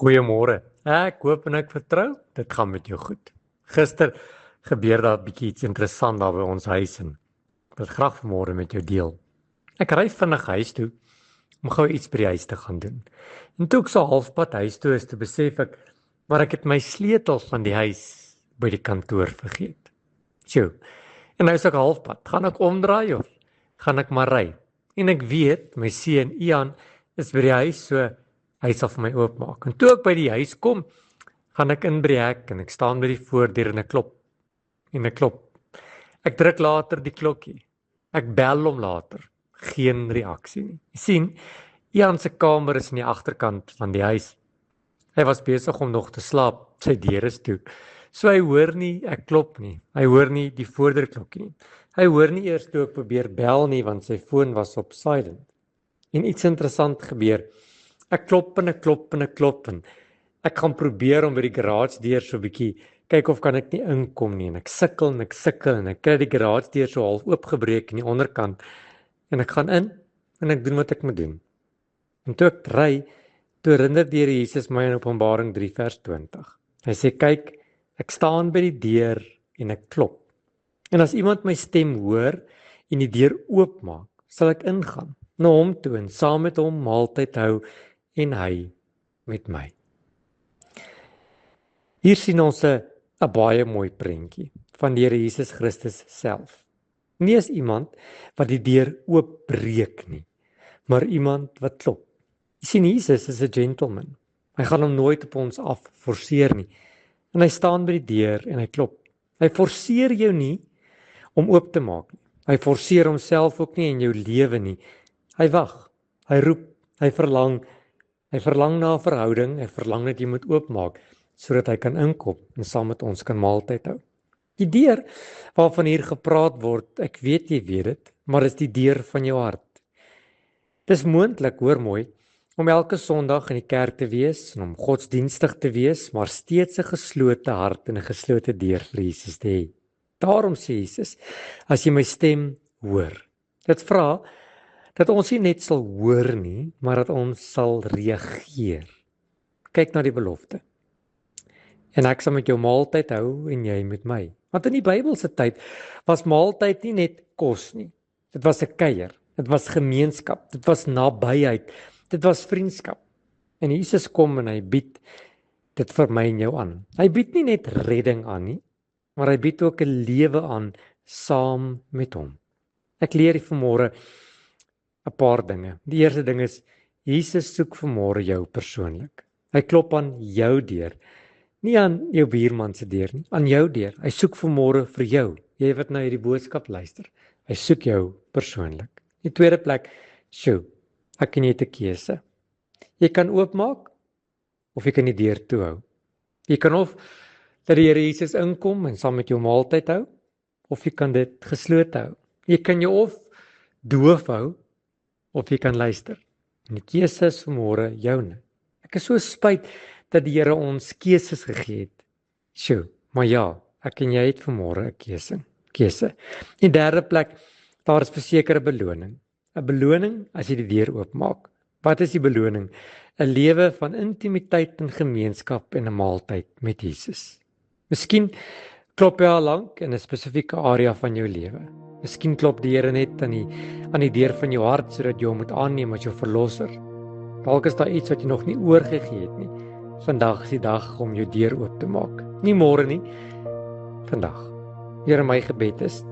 Goeiemôre. Ek hoop en ek vertrou, dit gaan met jou goed. Gister gebeur daar 'n bietjie iets interessant daar by ons huis en ek wil graag vanmôre met jou deel. Ek ry vinnig huis toe om gou iets by die huis te gaan doen. En toe ek so halfpad huis toe is, toe besef ek, maar ek het my sleutels van die huis by die kantoor vergeet. Sjoe. En nou is ek halfpad. Gaan ek omdraai of gaan ek maar ry? En ek weet my seun Ian is by die huis, so hy sal vir my oopmaak. En toe ek by die huis kom, gaan ek in by die hek en ek staan by die voordeur en ek klop. En ek klop. Ek druk later die klokkie. Ek bel hom later. Geen reaksie nie. Jy sien, Ian se kamer is in die agterkant van die huis. Hy was besig om nog te slaap. Sy deur is toe. So hy hoor nie ek klop nie. Hy hoor nie die voordeurklokkie nie. Hy hoor nie eers toe ek probeer bel nie, want sy foon was op silent. En iets interessant gebeur. Ek klop en ek klop en ek klop en ek gaan probeer om by die garage deur so 'n bietjie kyk of kan ek nie inkom nie en ek sukkel en ek kry die garage deur so half oopgebreek in die onderkant en ek gaan in en ek doen wat ek moet doen. En toe ek ry, toe herinner die Here Jesus my in Openbaring 3 vers 20. Hy sê kyk, ek staan by die deur en ek klop. En as iemand my stem hoor en die deur oopmaak, sal ek ingaan na hom toe en saam met hom maaltyd hou en hy met my. Hier sien ons 'n baie mooi prentjie van die Here Jesus Christus self. Nie as iemand wat die deur oopbreek nie, maar iemand wat klop. Jy sien, Jesus is 'n gentleman. Hy gaan hom nooit op ons af forceer nie. En hy staan by die deur en hy klop. Hy forceer jou nie om oop te maak nie. Hy forceer homself ook nie in jou lewe nie. Hy wag. Hy roep. Hy verlang na 'n verhouding, hy verlang dat jy moet oopmaak, sodat hy kan inkom en saam met ons kan maaltyd hou. Die deur waarvan hier gepraat word, ek weet jy weet dit, maar is die deur van jou hart. Dis moontlik, hoor mooi, om elke Sondag in die kerk te wees en om godsdienstig te wees, maar steeds 'n geslote hart en 'n geslote deur vir Jesus te hê. Daarom sê Jesus, as jy my stem hoor, dit vra dat ons nie net sal hoor nie, maar dat ons sal reageer. Kyk na die belofte. En ek sal met jou maaltyd hou en jy met my. Want in die Bybelse tyd was maaltyd nie net kos nie. Dit was 'n kuier, dit was gemeenskap, dit was nabyheid, dit was vriendskap. En Jesus kom en hy bied dit vir my en jou aan. Hy bied nie net redding aan nie, maar hy bied ook 'n lewe aan saam met hom. Ek leer vanmôre 'n paar dinge. Die eerste ding is, Jesus soek vanmôre jou persoonlik. Hy klop aan jou deur. Nie aan jou buurman se deur nie, aan jou deur. Hy soek vanmôre vir jou. Jy wat nou hierdie boodskap luister. Hy soek jou persoonlik. Die tweede plek, ek en jy het 'n keuse. Jy kan oopmaak of jy kan die deur toe hou. Jy kan of dat die Here Jesus inkom en saam met jou maaltyd hou, of jy kan dit geslote hou. Jy kan jou of doof hou of jy kan luister. En die keuse is vanmôre joune. Ek is so spyt dat die Here ons keuses gegee het. Maar ja, ek en jy het vanmôre 'n keuse. Die derde plek, daar is verseker 'n beloning. 'n Beloning as jy die deur oopmaak. Wat is die beloning? 'n Lewe van intimiteit en gemeenskap en 'n maaltyd met Jesus. Miskien klop jy al lank in 'n spesifieke area van jou lewe. Miskien klop die Here net aan die deur van jou hart sodat jy hom moet aanneem as jou verlosser. Dalk is daar iets wat jy nog nie oorgegee het nie. Vandag is die dag om jou deur oop te maak. Nie môre nie, vandag. Here, my gebed is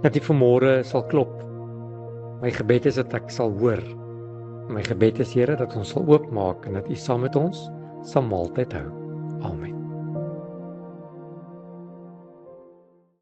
dat jy vanmôre sal klop. My gebed is dat ek sal hoor. My gebed is, Here, dat ons sal oopmaak en dat U saam met ons sal maaltyd hou. Amen.